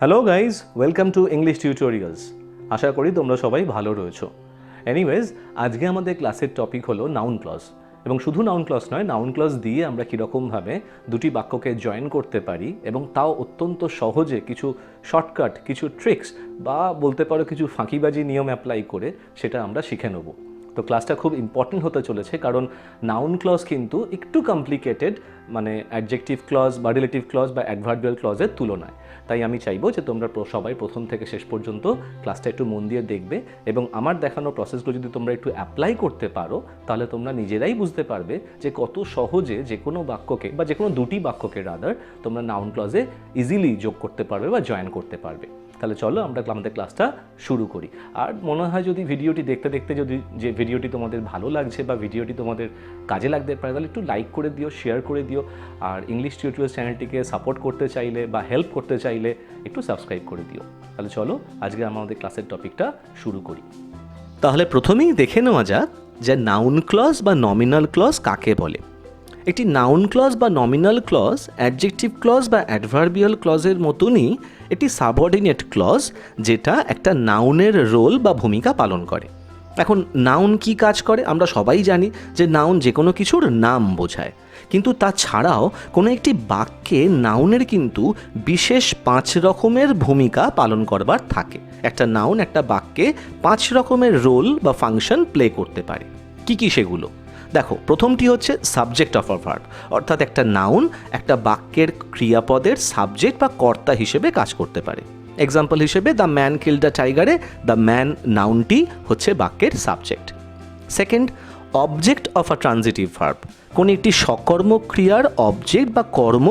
Hello guys, welcome to English tutorials. আশা করি তোমরা সবাই ভালো রয়েছো। এনিওয়েজ, আজকে আমাদের ক্লাসের টপিক হলো নাউন ক্লজ। এবং শুধু নাউন ক্লজ নয়, নাউন ক্লজ দিয়ে আমরা কীরকমভাবে দুটি বাক্যকে জয়েন করতে পারি এবং তাও অত্যন্ত সহজে কিছু শর্টকাট, কিছু ট্রিক্স বা বলতে পারো কিছু ফাঁকিবাজি নিয়ম অ্যাপ্লাই করে সেটা আমরা শিখে নেব। তো ক্লাসটা খুব ইম্পর্টেন্ট হতে চলেছে, কারণ নাউন ক্লজ কিন্তু একটু কমপ্লিকেটেড, মানে অ্যাডজেক্টিভ ক্লজ বা রিলেটিভ ক্লজ বা অ্যাডভার্বিয়াল ক্লজের তুলনায়। তাই আমি চাইবো যে তোমরা সবাই প্রথম থেকে শেষ পর্যন্ত ক্লাসটা একটু মন দিয়ে দেখবে এবং আমার দেখানো প্রসেসগুলো যদি তোমরা একটু অ্যাপ্লাই করতে পারো তাহলে তোমরা নিজেরাই বুঝতে পারবে যে কত সহজে যে কোনো বাক্যকে বা যে কোনো দুটি বাক্যকে রাদার তোমরা নাউন ক্লজে ইজিলি যোগ করতে পারবে বা জয়েন করতে পারবে। তাহলে চলো আমরা আমাদের ক্লাসটা শুরু করি। আর মনে হয় যদি ভিডিওটি দেখতে দেখতে যদি যে ভিডিওটি তোমাদের ভালো লাগছে বা ভিডিওটি তোমাদের কাজে লাগতে পারে তাহলে একটু লাইক করে দিও, শেয়ার করে দিও। আর ইংলিশ টিউটোরিয়ালস চ্যানেলটিকে সাপোর্ট করতে চাইলে বা হেল্প করতে চাইলে একটু সাবস্ক্রাইব করে দিও। তাহলে চলো আজকে আমাদের ক্লাসের টপিকটা শুরু করি। তাহলে প্রথমেই দেখে নেওয়া যাক যে নাউন ক্লজ বা নমিনাল ক্লজ কাকে বলে। একটি নাউন ক্লজ বা নমিনাল ক্লজ অ্যাডজেক্টিভ ক্লজ বা অ্যাডভার্বিয়াল ক্লজের মতনই একটি সাবঅর্ডিনেট ক্লজ, যেটা একটা নাউনের রোল বা ভূমিকা পালন করে। এখন নাউন কি কাজ করে আমরা সবাই জানি যে নাউন যে কোনো কিছুর নাম বোঝায়, কিন্তু তাছাড়াও কোনো একটি বাক্যে নাউনের কিন্তু বিশেষ 5 রকমের ভূমিকা পালন করবার থাকে। একটা নাউন একটা বাক্যে 5 রকমের রোল বা ফাংশন প্লে করতে পারে। কি সেগুলো দেখো। প্রথমটি হচ্ছে সাবজেক্ট অফ আ ভার্ব, অর্থাৎ একটা নাউন একটা বাক্যের ক্রিয়াপদের সাবজেক্ট বা কর্তা হিসেবে কাজ করতে পারে। এক্সাম্পল হিসেবে দ্য ম্যান কিল্ড দ্য টাইগারে দ্য ম্যান নাউনটি হচ্ছে বাক্যের subject. Second, object of a transitive verb, কোনো একটি সকর্ম ক্রিয়ার অবজেক্ট বা কর্ম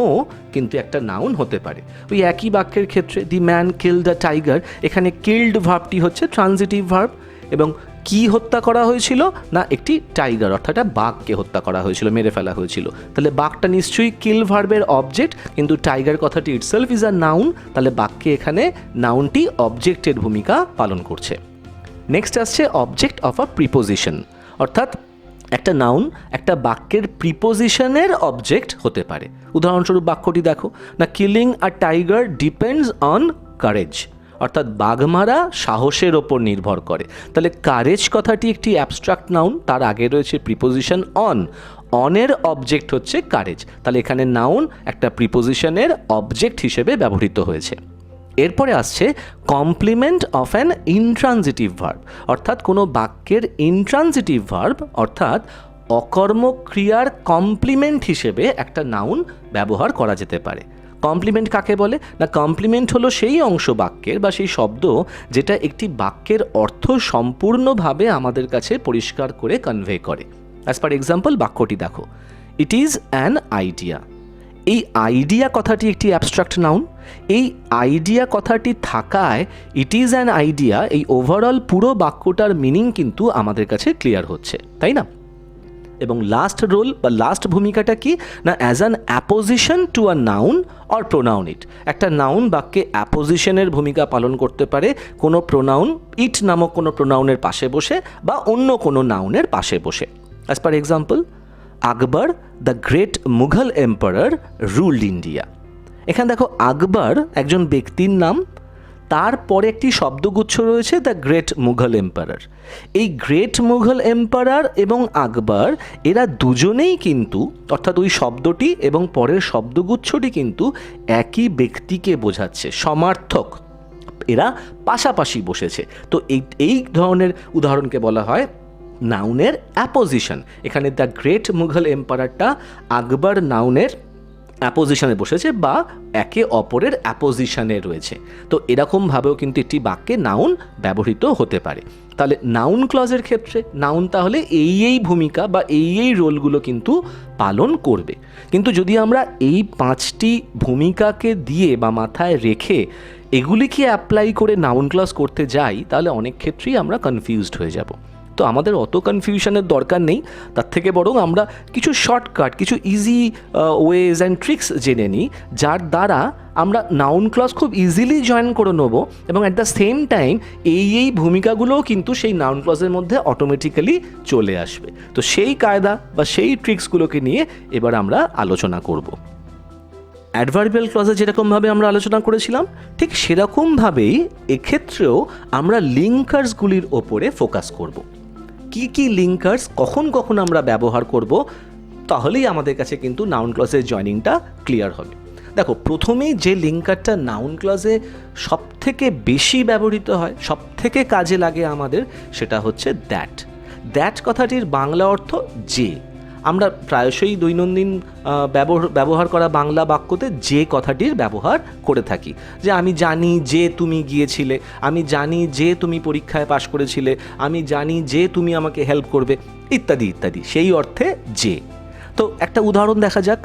কিন্তু একটা নাউন হতে পারে। ওই একই বাক্যের ক্ষেত্রে the man killed the tiger, এখানে কিল্ড ভার্বটি হচ্ছে ট্রানজিটিভ ভার্ব এবং কি হত্যা করা হয়েছিল না একটি টাইগার অর্থাৎ বাঘকে হত্যা করা হয়েছিল, মেরে ফেলা হয়েছিল। তাহলে বাঘটা নিশ্চয়ই কিল ভার্বের অবজেক্ট, কিন্তু টাইগার কথাটি ইটসেলফ ইজ আ নাউন, তাহলে বাক্যে এখানে নাউনটি অবজেক্টের ভূমিকা পালন করছে। নেক্সট আসছে অবজেক্ট অফ আ প্রিপোজিশন, অর্থাৎ একটা নাউন একটা বাক্যের প্রিপোজিশনের অবজেক্ট হতে পারে। উদাহরণস্বরূপ বাক্যটি দেখো, না killing a tiger depends on courage, অর্থাৎ বাঘ মারা সাহসের ওপর নির্ভর করে। তাহলে কারেজ কথাটি একটি অ্যাবস্ট্রাক্ট নাউন, তার আগে রয়েছে প্রিপোজিশন অন, অনের অবজেক্ট হচ্ছে কারেজ, তাহলে এখানে নাউন একটা প্রিপোজিশনের অবজেক্ট হিসেবে ব্যবহৃত হয়েছে। এরপরে আসছে complement of an intransitive verb, অর্থাৎ কোনো বাক্যের ইনট্রানজিটিভ ভার্ব অর্থাৎ অকর্মক্রিয়ার কমপ্লিমেন্ট হিসেবে একটা নাউন ব্যবহার করা যেতে পারে। কমপ্লিমেন্ট কাকে বলে না, কমপ্লিমেন্ট হলো সেই অংশ বাক্যের বা সেই শব্দ যেটা একটি বাক্যের অর্থ সম্পূর্ণভাবে আমাদের কাছে পরিষ্কার করে কনভে করে। অ্যাজ পার এক্সাম্পল বাক্যটি দেখো, ইট ইজ অ্যান আইডিয়া। এই আইডিয়া কথাটি একটি অ্যাবস্ট্রাক্ট নাউন, এই আইডিয়া কথাটি থাকায় ইট ইজ অ্যান আইডিয়া, এই ওভারঅল পুরো বাক্যটার মিনিং কিন্তু আমাদের কাছে ক্লিয়ার হচ্ছে, তাই না? এবং লাস্ট রোল বা লাস্ট ভূমিকাটা কি না, as an apposition to a noun or pronoun it, একটা নাউন বাক্যে অ্যাপোজিশনের ভূমিকা পালন করতে পারে কোনো প্রোনাউন ইট নামক কোনো প্রোনাউনের পাশে বসে বা অন্য কোনো নাউনের পাশে বসে। As per example, Akbar the great Mughal emperor ruled India. এখানে দেখো আকবর একজন ব্যক্তির নাম, তারপরে একটি শব্দগুচ্ছ রয়েছে দ্য গ্রেট মুঘল এম্পারার। এই গ্রেট মুঘল এম্পারার এবং আকবর এরা দুজনেই কিন্তু, অর্থাৎ ওই শব্দটি এবং পরের শব্দগুচ্ছটি কিন্তু একই ব্যক্তিকে বোঝাচ্ছে, সমার্থক, এরা পাশাপাশি বসেছে। তো এই ধরনের উদাহরণকে বলা হয় নাউনের অ্যাপোজিশন। এখানে দ্য গ্রেট মুঘল এম্পারারটা আকবর নাউনের অ্যাপোজিশনে বসেছে বা একে অপরের অ্যাপোজিশনে রয়েছে। তো এরকমভাবেও কিন্তু একটি বাক্যে নাউন ব্যবহৃত হতে পারে। তাহলে নাউন ক্লজের ক্ষেত্রে নাউন তাহলে এই ভূমিকা বা এই রোলগুলো কিন্তু পালন করবে। কিন্তু যদি আমরা এই 5টি ভূমিকাকে দিয়ে বা মাথায় রেখে এগুলিকে অ্যাপ্লাই করে নাউন ক্লজ করতে যাই তাহলে অনেক ক্ষেত্রেই আমরা কনফিউজড হয়ে যাব। তো আমাদের অত কনফিউশনের দরকার নেই, তার থেকে বরং আমরা কিছু শর্টকাট, কিছু ইজি ওয়েজ অ্যান্ড ট্রিক্স জেনে নিই, যার দ্বারা আমরা নাউন ক্লজ খুব ইজিলি জয়েন করে নেব এবং অ্যাট দ্য সেম টাইম এই ভূমিকাগুলোও কিন্তু সেই নাউন ক্লজের মধ্যে অটোমেটিক্যালি চলে আসবে। তো সেই কায়দা বা সেই ট্রিক্সগুলোকে নিয়ে এবার আমরা আলোচনা করব। অ্যাডভার্বিয়াল ক্লজে যেরকমভাবে আমরা আলোচনা করেছিলাম ঠিক সেরকমভাবেই এক্ষেত্রেও আমরা লিঙ্কার্সগুলির ওপরে ফোকাস করব। কি কি লিঙ্কার্স কখন কখন আমরা ব্যবহার করব, তাহলেই আমাদের কাছে কিন্তু নাউন ক্লজের জয়নিংটা ক্লিয়ার হবে। দেখো, প্রথমেই যে লিঙ্কারটা নাউন ক্লজে সবথেকে বেশি ব্যবহৃত হয়, সবথেকে কাজে লাগে আমাদের, সেটা হচ্ছে দ্যাট। দ্যাট কথাটির বাংলা অর্থ যে। আমরা প্রায়শই দৈনন্দিন ব্যবহার করা বাংলা বাক্যতে যে কথাটির ব্যবহার করে থাকি, যে আমি জানি যে তুমি গিয়েছিলে, আমি জানি যে তুমি পরীক্ষায় পাশ করেছিলে, আমি জানি যে তুমি আমাকে হেল্প করবে, ইত্যাদি ইত্যাদি, সেই অর্থে যে। তো একটা উদাহরণ দেখা যাক।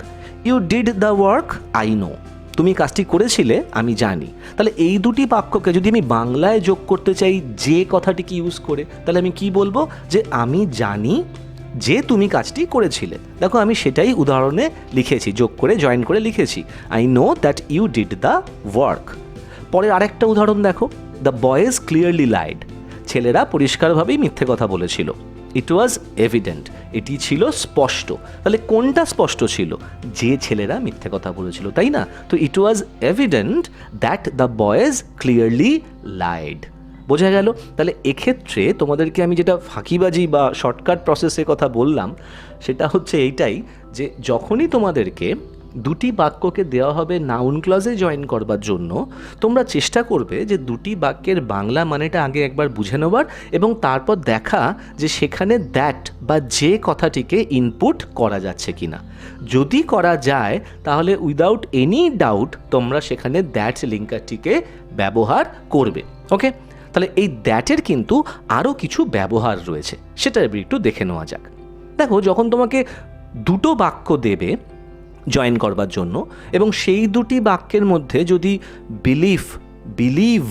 You did the work I know, তুমি কাজটি করেছিলে আমি জানি। তাহলে এই দুটি বাক্যকে যদি আমি বাংলায় যোগ করতে চাই যে কথাটিকে ইউজ করে, তাহলে আমি কি বলবো, যে আমি জানি যে তুমি কাজটি করেছিলে। দেখো, আমি সেটাই উদাহরণে লিখেছি, যোগ করে জয়েন করে লিখেছি, I know that you did the work. পরে আরেকটা উদাহরণ দেখো, দ্য বয়েজ ক্লিয়ারলি লাইড, ছেলেরা পরিষ্কারভাবেই মিথ্যে কথা বলেছিল। ইট ওয়াজ এভিডেন্ট, এটি ছিল স্পষ্ট। তাহলে কোনটা স্পষ্ট ছিল? যে ছেলেরা মিথ্যে কথা বলেছিল, তাই না? তো it was evident that the boys clearly lied. বোঝা গেল? তাহলে এক্ষেত্রে তোমাদেরকে আমি যেটা ফাঁকিবাজি বা শর্টকাট প্রসেসের কথা বললাম, সেটা হচ্ছে এইটাই, যে যখনই তোমাদেরকে দুটি বাক্যকে দেওয়া হবে নাউন ক্লজে জয়েন করবার জন্য, তোমরা চেষ্টা করবে যে দুটি বাক্যের বাংলা মানেটা আগে একবার বুঝে নেবার, এবং তারপর দেখা যে সেখানে দ্যাট বা যে কথাটিকে ইনপুট করা যাচ্ছে কিনা। যদি করা যায় তাহলে উইদাউট এনি ডাউট তোমরা সেখানে দ্যাট লিঙ্কারটিকে ব্যবহার করবে। ওকে, তাহলে এই দ্যাটের কিন্তু আরও কিছু ব্যবহার রয়েছে, সেটা একটু দেখে নেওয়া যাক। দেখো, যখন তোমাকে দুটো বাক্য দেবে জয়েন করবার জন্য, এবং সেই দুটি বাক্যের মধ্যে যদি believe,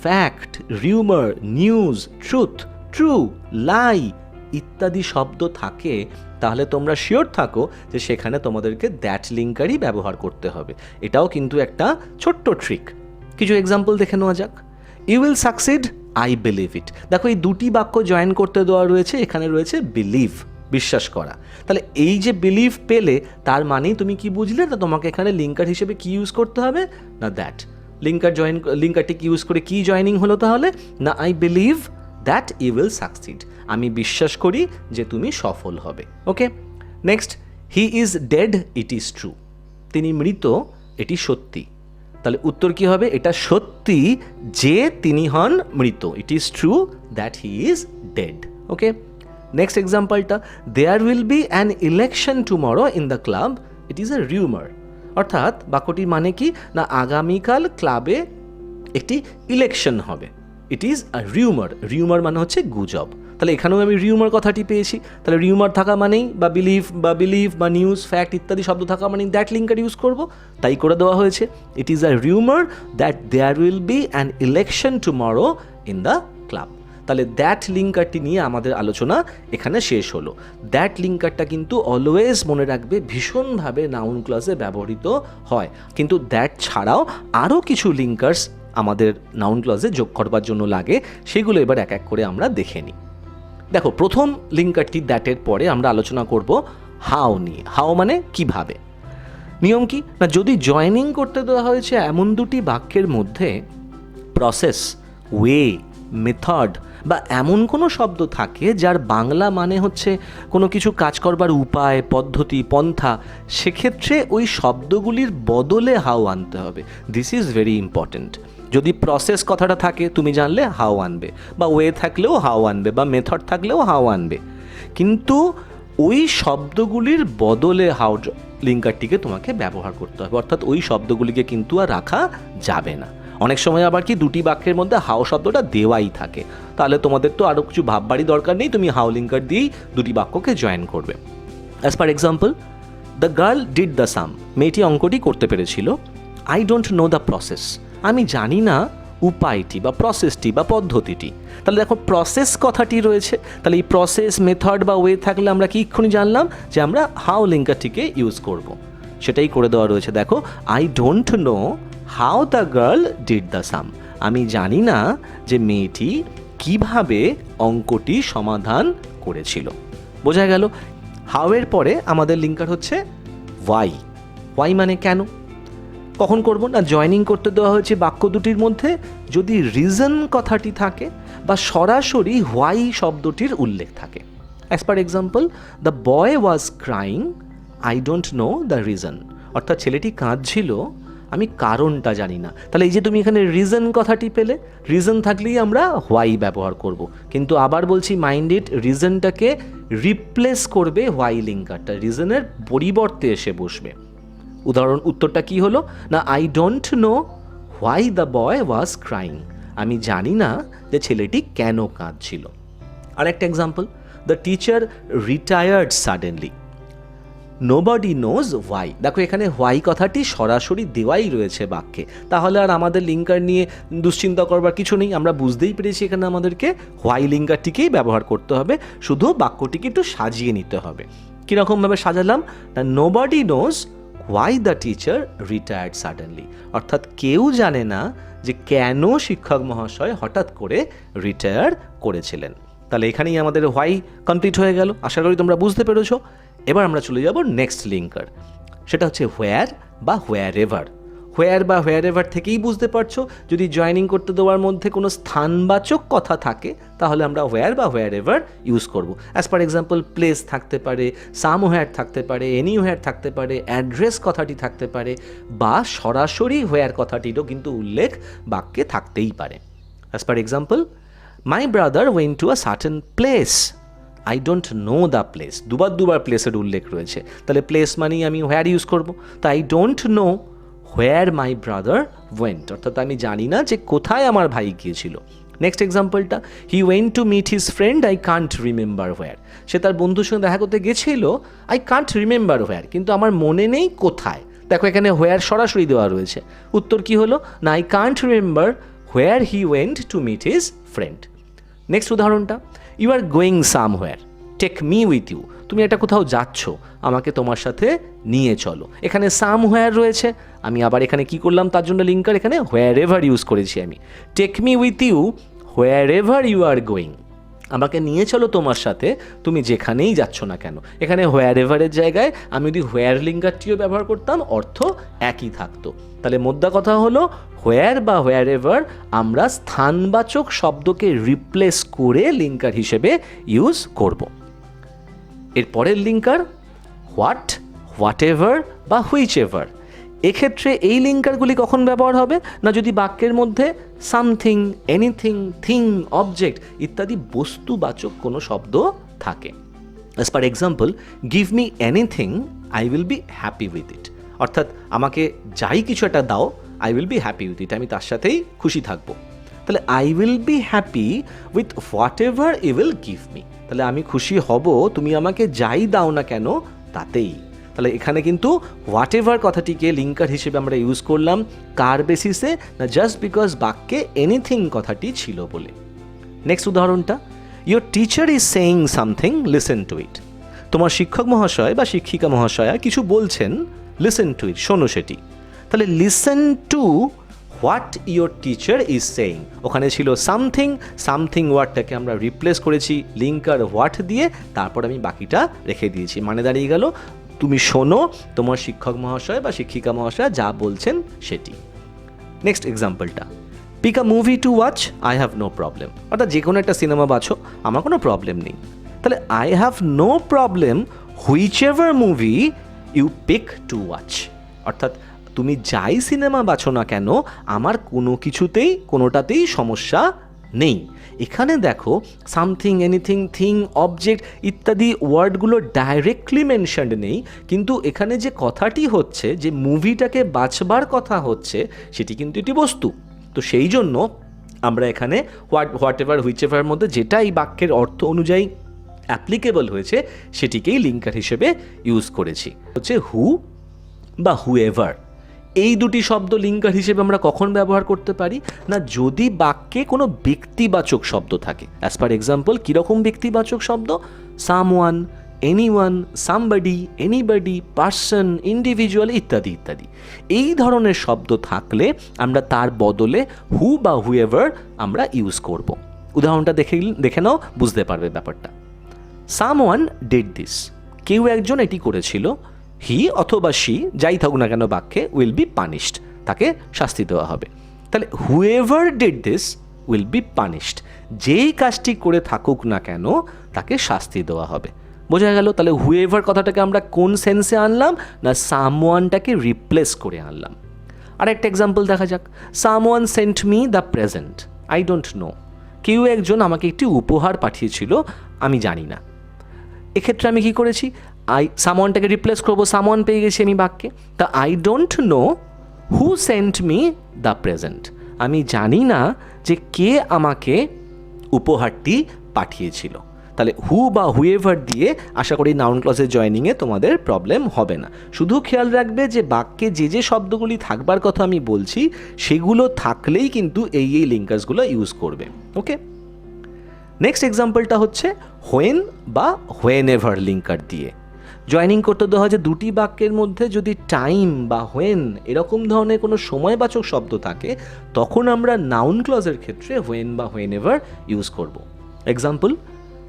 fact, rumour, news, truth, true, lie ইত্যাদি শব্দ থাকে, তাহলে তোমরা শিওর থাকো যে সেখানে তোমাদেরকে দ্যাট লিঙ্কারই ব্যবহার করতে হবে। এটাও কিন্তু একটা ছোট্ট ট্রিক। কিছু এক্সাম্পল দেখে নেওয়া যাক। You will succeed, I believe it. দেখো, এই দুটি বাক্য জয়েন করতে দেওয়া রয়েছে, এখানে রয়েছে বিলিভ, বিশ্বাস করা। তাহলে এই যে বিলিভ পেলে, তার মানেই তুমি কি বুঝলে, না তোমাকে এখানে লিঙ্কার হিসেবে কি ইউজ করতে হবে, না দ্যাট। লিঙ্কারটিকে ইউজ করে কি জয়নিং হলো তাহলে, না I believe that you will succeed, আমি বিশ্বাস করি যে তুমি সফল হবে। Okay, next, he is dead, it is true, তিনি মৃত, এটি সত্যি। তাহলে উত্তর কি হবে, এটা সত্যি যে তিনি হন মৃত, it is true that he is dead. Okay, next এক্সাম্পলটা, there will be an election tomorrow in the club, it is a rumour. অর্থাৎ বাক্যটির মানে কি, না আগামীকাল ক্লাবে একটি ইলেকশন হবে, ইট ইজ আ রিউমার। রিউমার মানে হচ্ছে গুজব। তাহলে এখানেও আমি রিউমার কথাটি পেয়েছি। তাহলে রিউমার থাকা মানেই বা বিলিভ বা নিউজ, ফ্যাক্ট ইত্যাদি শব্দ থাকা মানেই দ্যাট লিঙ্কার ইউজ করব, তাই করে দেওয়া হয়েছে। It is a rumour that there will be an election tomorrow in the club. তাহলে দ্যাট লিঙ্কারটি নিয়ে আমাদের আলোচনা এখানে শেষ হলো। দ্যাট লিঙ্কারটা কিন্তু অলওয়েজ মনে রাখবে ভীষণভাবে নাউন ক্লজে ব্যবহৃত হয়, কিন্তু দ্যাট ছাড়াও আরও কিছু লিঙ্কার্স আমাদের নাউন ক্লজে যোগ করবার জন্য লাগে, সেগুলো এবার এক এক করে আমরা দেখে নিই। দেখো, প্রথম লিঙ্কারটি দ্যাটের পরে আমরা আলোচনা করব হাউ নিয়ে। হাউ মানে কিভাবে। নিয়ম কি, না যদি জয়েনিং করতে দেওয়া হয়েছে এমন দুটি বাক্যের মধ্যে প্রসেস, ওয়ে, মেথড বা এমন কোনো শব্দ থাকে যার বাংলা মানে হচ্ছে কোনো কিছু কাজ করবার উপায়, পদ্ধতি, পন্থা, সেক্ষেত্রে ওই শব্দগুলির বদলে হাউ আনতে হবে। This is very important. যদি প্রসেস কথাটা থাকে তুমি জানলে হাউ আনবে, বা ওয়ে থাকলেও হাউ আনবে, বা মেথড থাকলেও হাউ আনবে, কিন্তু ওই শব্দগুলির বদলে হাউ লিঙ্কারটিকে তোমাকে ব্যবহার করতে হবে। অর্থাৎ ওই শব্দগুলিকে কিন্তু আর রাখা যাবে না। অনেক সময় আবার কি দুটি বাক্যের মধ্যে হাউ শব্দটা দেওয়াই থাকে, তাহলে তোমাদের তো আরও কিছু ভাববারই দরকার নেই, তুমি হাউ লিঙ্কার দিয়েই দুটি বাক্যকে জয়েন করবে। As per example, the girl did the sum, মেয়েটি অঙ্কটি করতে পেরেছিল। I don't know the process, আমি জানি না উপায়টি বা প্রসেসটি বা পদ্ধতিটি। তাহলে দেখো, প্রসেস কথাটি রয়েছে, তাহলে এই প্রসেস, মেথড বা ওয়ে থাকলে আমরা কি এক্ষুনি জানলাম যে আমরা হাউ লিঙ্কারটিকে ইউজ করব, সেটাই করে দেওয়া রয়েছে। দেখো, I don't know how the girl did the sum, আমি জানি না যে মেয়েটি কিভাবে অঙ্কটি সমাধান করেছিল। বোঝা গেল? হাউ এর পরে আমাদের লিঙ্কার হচ্ছে ওয়াই। ওয়াই মানে কেন। কখন করব না, জয়নিং করতে দেওয়া হয়েছে বাক্য দুটির মধ্যে যদি রিজন কথাটি থাকে বা সরাসরি হোয়াই শব্দটির উল্লেখ থাকে। As per example, the boy was crying, I don't know the reason, অর্থাৎ ছেলেটি কাঁদছিল, আমি কারণটা জানি না। তাহলে এই যে তুমি এখানে রিজন কথাটি পেলে, রিজন থাকলেই আমরা হোয়াই ব্যবহার করব। কিন্তু আবার বলছি মাইন্ড ইট, রিজনটাকে রিপ্লেস করবে হোয়াই লিঙ্কারটা, রিজনের পরিবর্তে এসে বসবে। উত্তরটা কি হলো না, I don't know why the boy was crying, আমি জানি না যে ছেলেটি কেন কাঁদছিল। আরেকটা example, the teacher retired suddenly, nobody nose why. দেখো এখানে হোয়াই কথাটি সরাসরি দেওয়াই রয়েছে বাক্যে, তাহলে আর আমাদের লিঙ্কার নিয়ে দুশ্চিন্তা করবার কিছু নেই। আমরা বুঝতেই পেরেছি এখানে আমাদেরকে হোয়াই লিঙ্কারটিকেই ব্যবহার করতে হবে, শুধু বাক্যটিকে একটু সাজিয়ে নিতে হবে। কীরকমভাবে সাজালাম না, nobody nose why the teacher retired suddenly, অর্থাৎ কেউ জানে না যে কেন শিক্ষক মহাশয় হঠাৎ করে রিটায়ার করেছিলেন। তাহলে এখানেই আমাদের হোয়াই কমপ্লিট হয়ে গেল, আশা করি তোমরা বুঝতে পেরেছো। এবার আমরা চলে যাব নেক্সট লিঙ্কার, সেটা হচ্ছে হোয়ার বা হোয়ার এভার। হোয়ার বা হোয়ার এভার থেকেই বুঝতে পারছো, যদি জয়নিং করতে দেওয়ার মধ্যে কোনো স্থানবাচক কথা থাকে তাহলে আমরা হোয়ার বা হোয়ার এভার ইউজ করব। অ্যাজ পার এক্সাম্পল, প্লেস থাকতে পারে, সাম হোয়ার থাকতে পারে, এনি হোয়ার থাকতে পারে, অ্যাড্রেস কথাটি থাকতে পারে, বা সরাসরি হোয়ার কথাটিরও কিন্তু উল্লেখ বাক্যে থাকতেই পারে। As per example, my brother went to a certain place, I don't know the place, দুবার প্লেসের উল্লেখ রয়েছে, তাহলে প্লেস মানেই আমি হোয়ার ইউজ করব। তো I don't know where my brother went, অর্থাৎ আমি জানি না যে কোথায় আমার ভাই গিয়েছিল। নেক্সট এক্সাম্পলটা, he went to meet his friend, I can't remember where, সে তার বন্ধুর সঙ্গে দেখা করতে গেছিল, আই কান্ট রিমেম্বার হোয়ার, কিন্তু আমার মনে নেই কোথায়। দেখো এখানে হোয়ার সরাসরি দেওয়া রয়েছে, উত্তর কি হলো না, I can't remember where he went to meet his friend. Next উদাহরণটা, you are going somewhere, take me with you, তুমি একটা কোথাও যাচ্ছ, আমাকে তোমার সাথে নিয়ে চলো। এখানে সামহোয়ার রয়েছে, আমি আবার এখানে কি করলাম, তার জন্য লিঙ্কার এখানে হোয়ার এভার ইউজ করেছি আমি। Take me with you wherever you are going, আমাকে নিয়ে চলো তোমার সাথে, তুমি যেখানেই যাচ্ছ না কেন। এখানে হোয়ার এভারের জায়গায় আমি যদি হোয়ার লিঙ্কারটিও ব্যবহার করতাম, অর্থ একই থাকতো। তাহলে মোদ্দা কথা হলো, হোয়ার বা হোয়ার এভার আমরা স্থানবাচক শব্দকে রিপ্লেস করে লিঙ্কার হিসেবে ইউজ করব। এর পরের লিঙ্কার হোয়াট, হোয়াট এভার বা হুইচ এভার। এক্ষেত্রে এই লিঙ্কারগুলি কখন ব্যবহার হবে না, যদি বাক্যের মধ্যে সামথিং, এনিথিং, থিং, অবজেক্ট ইত্যাদি বস্তুবাচক কোনো শব্দ থাকে। As per example, give me anything, I will be happy with it, অর্থাৎ আমাকে যাই কিছু একটা দাও, I will be happy with it, আমি তার সাথেই খুশি থাকবো। তাহলে I will be happy with whatever you will give me, তাহলে আমি খুশি হব তুমি আমাকে যাই দাও না কেন তাতেই। তাহলে এখানে কিন্তু হোয়াট এভার কথাটিকে লিঙ্কার হিসেবে আমরা ইউজ করলাম কার বেসিসে না, জাস্ট বিকজ বাক্যে এনিথিং কথাটি ছিল বলে। নেক্সট উদাহরণটা, your teacher is saying something, listen to it, তোমার শিক্ষক মহাশয় বা শিক্ষিকা মহাশয়া কিছু বলছেন, লিসেন টু ইট, শোনো সেটি। তাহলে listen to what your teacher is saying, ওখানে ছিল সামথিং, সামথিং ওয়ার্ডটাকে আমরা রিপ্লেস করেছি লিঙ্কার হোয়াট দিয়ে, তারপর আমি বাকিটা রেখে দিয়েছি, মানে দাঁড়িয়ে গেল তুমি শোনো তোমার শিক্ষক মহাশয় বা শিক্ষিকা মহাশয় যা বলছেন সেটি। নেক্সট এক্সাম্পলটা, pick a movie to watch, I have no problem, অর্থাৎ যে কোনো একটা সিনেমা বাছো, আমার কোনো প্রবলেম নেই। তাহলে I have no problem whichever movie you pick to watch, অর্থাৎ তুমি যাই সিনেমা বাছো না কেন আমার কোনো কিছুতেই কোনোটাতেই সমস্যা নেই। এখানে দেখো সামথিং, এনিথিং, থিং, অবজেক্ট ইত্যাদি ওয়ার্ডগুলো ডাইরেক্টলি মেনশনড নেই, কিন্তু এখানে যে কথাটি হচ্ছে, যে মুভিটাকে বাছবার কথা হচ্ছে, সেটি কিন্তু একটি বস্তু। তো সেই জন্য আমরা এখানে হোয়াট এভার, হুইচ এভার মধ্যে যেটা এই বাক্যের অর্থ অনুযায়ী অ্যাপ্লিকেবল হয়েছে সেটিকেই লিঙ্কার হিসেবে ইউজ করেছি। হচ্ছে হু বা হুএভার, এই দুটি শব্দ লিঙ্কার হিসেবে আমরা কখন ব্যবহার করতে পারি না, যদি বাক্যে কোনো ব্যক্তিবাচক শব্দ থাকে। অ্যাজ পার এক্সাম্পল, কীরকম ব্যক্তিবাচক শব্দ, someone, anyone, somebody, anybody, person, individual ইত্যাদি ইত্যাদি। এই ধরনের শব্দ থাকলে আমরা তার বদলে হু বা হুএভার আমরা ইউজ করব। উদাহরণটা দেখে নাও, বুঝতে পারবে ব্যাপারটা। সামওয়ান ডিড দিস, কেউ একজন এটি করেছিল, হি অথবা শি যাই থাকুক না কেন বাক্যে উইল বি পানিশড, তাকে শাস্তি দেওয়া হবে। তাহলে whoever did this will be punished, যেই কাজটি করে থাকুক না কেন তাকে শাস্তি দেওয়া হবে। বোঝা গেল? তাহলে হুএভার কথাটাকে আমরা কোন সেন্সে আনলাম না সামওয়ানটাকে রিপ্লেস করে আনলাম। আর একটা এক্সাম্পল দেখা যাক, someone sent me the present, I don't know, কেউ একজন আমাকে একটি উপহার পাঠিয়েছিল, আমি জানি না। এক্ষেত্রে আমি কি করেছি, সামওয়ানটাকে রিপ্লেস করবো, সামওয়ান পেয়ে গেছি আমি বাক্যে। তা I don't know who Saint me the present, আমি জানি না যে কে আমাকে উপহারটি পাঠিয়েছিল। তাহলে হু বা হুএভার দিয়ে আশা করি নাউন ক্লজের জয়নিংয়ে তোমাদের প্রবলেম হবে না। শুধু খেয়াল রাখবে যে বাক্যে যে যে শব্দগুলি থাকবার কথা আমি বলছি সেগুলো থাকলেই কিন্তু এই লিঙ্কার্সগুলো ইউজ করবে। ওকে, নেক্সট এক্সাম্পলটা হচ্ছে হোয়েন বা হোয়েনএভার লিঙ্কার দিয়ে জয়নিং করতে দেওয়া হয় যে দুটি বাক্যের মধ্যে যদি টাইম বা হোয়েন এরকম ধরনের কোনো সময়বাচক শব্দ থাকে তখন আমরা নাউন ক্লজের ক্ষেত্রে হোয়েন বা হোয়েনএভার ইউজ করব। Example,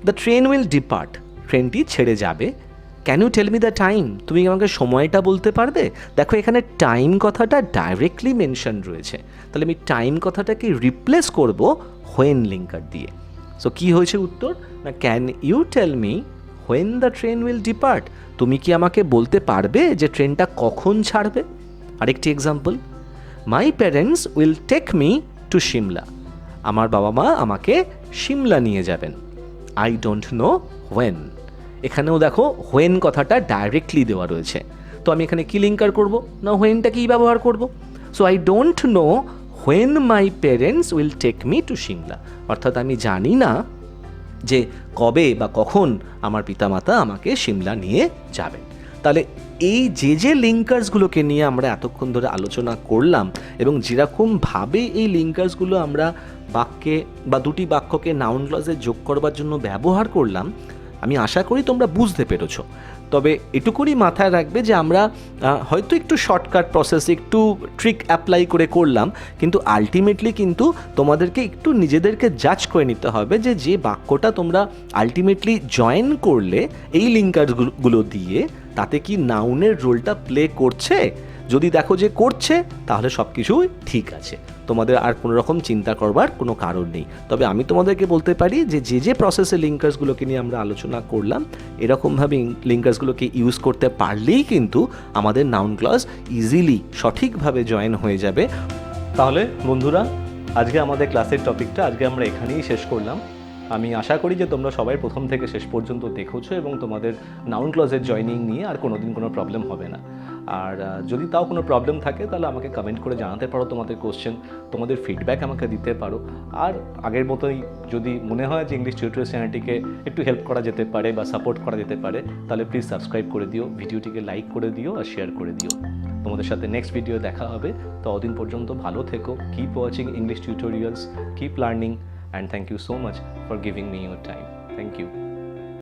the train will depart, ট্রেনটি ছেড়ে যাবে। Can you tell me the time, তুমি আমাকে সময়টা বলতে পারবে? দেখো এখানে টাইম কথাটা ডাইরেক্টলি মেনশন রয়েছে, তাহলে আমি টাইম কথাটাকে রিপ্লেস করব হোয়েন লিঙ্কার দিয়ে। সো কী হয়েছে উত্তর না can you tell me when the train will depart, তুমি কি আমাকে বলতে পারবে যে ট্রেনটা কখন ছাড়বে? আরেকটি example, my parents will take me to Shimla, আমার বাবা মা আমাকে সিমলা নিয়ে যাবেন। আই ডোন্ট নো হোয়েন, এখানেও দেখো হোয়েন কথাটা ডাইরেক্টলি দেওয়া রয়েছে, তো আমি এখানে কি লিঙ্কার করব না হোয়েনটা কি ব্যবহার করব। So I don't know when my parents will take me to Shimla, অর্থাৎ আমি জানি না যে কবে বা কখন আমার পিতামাতা আমাকে সিমলা নিয়ে যাবেন। তাহলে এই যে লিঙ্কার্সগুলোকে নিয়ে আমরা এতক্ষণ ধরে আলোচনা করলাম এবং যেরকমভাবে এই লিঙ্কার্সগুলো আমরা বাক্যে বা দুটি বাক্যকে নাউন ক্লজে যোগ করবার জন্য ব্যবহার করলাম, আমি আশা করি তোমরা বুঝতে পেরেছো। তবে এটুকুনি মাথায় রাখবে যে আমরা হয়তো একটু শর্টকাট প্রসেস একটু ট্রিক অ্যাপ্লাই করে করলাম, কিন্তু আলটিমেটলি কিন্তু তোমাদেরকে একটু নিজেদেরকে জাজ করে নিতে হবে যে যে বাক্যটা তোমরা আলটিমেটলি জয়েন করলে এই লিঙ্কারগুলো দিয়ে তাতে কি নাউনের রোলটা প্লে করছে। যদি দেখো যে করছে তাহলে সব কিছুই ঠিক আছে, তোমাদের আর কোনো রকম চিন্তা করবার কোনো কারণ নেই। তবে আমি তোমাদেরকে বলতে পারি যে যে প্রসেসে লিঙ্কার্সগুলোকে নিয়ে আমরা আলোচনা করলাম এরকমভাবে লিঙ্কার্সগুলোকে ইউজ করতে পারলেই কিন্তু আমাদের নাউন ক্লজ ইজিলি সঠিকভাবে জয়েন হয়ে যাবে। তাহলে বন্ধুরা, আজকে আমাদের ক্লাসের টপিকটা আজকে আমরা এখানেই শেষ করলাম। আমি আশা করি যে তোমরা সবাই প্রথম থেকে শেষ পর্যন্ত দেখেছো এবং তোমাদের নাউন ক্লজের জয়নিং নিয়ে আর কোনোদিন কোনো প্রবলেম হবে না। আর যদি তাও কোনো প্রবলেম থাকে তাহলে আমাকে কমেন্ট করে জানাতে পারো তোমাদের কোশ্চেন, তোমাদের ফিডব্যাক আমাকে দিতে পারো। আর আগের মতোই যদি মনে হয় যে ইংলিশ টিউটোরিয়াল চ্যানেলটিকে একটু হেল্প করা যেতে পারে বা সাপোর্ট করা যেতে পারে তাহলে প্লিজ সাবস্ক্রাইব করে দিও, ভিডিওটিকে লাইক করে দিও আর শেয়ার করে দিও। তোমাদের সাথে নেক্সট ভিডিও দেখা হবে, ততদিন পর্যন্ত ভালো থেকো। Keep watching English tutorials, keep learning, and thank you so much for giving me your time. Thank you.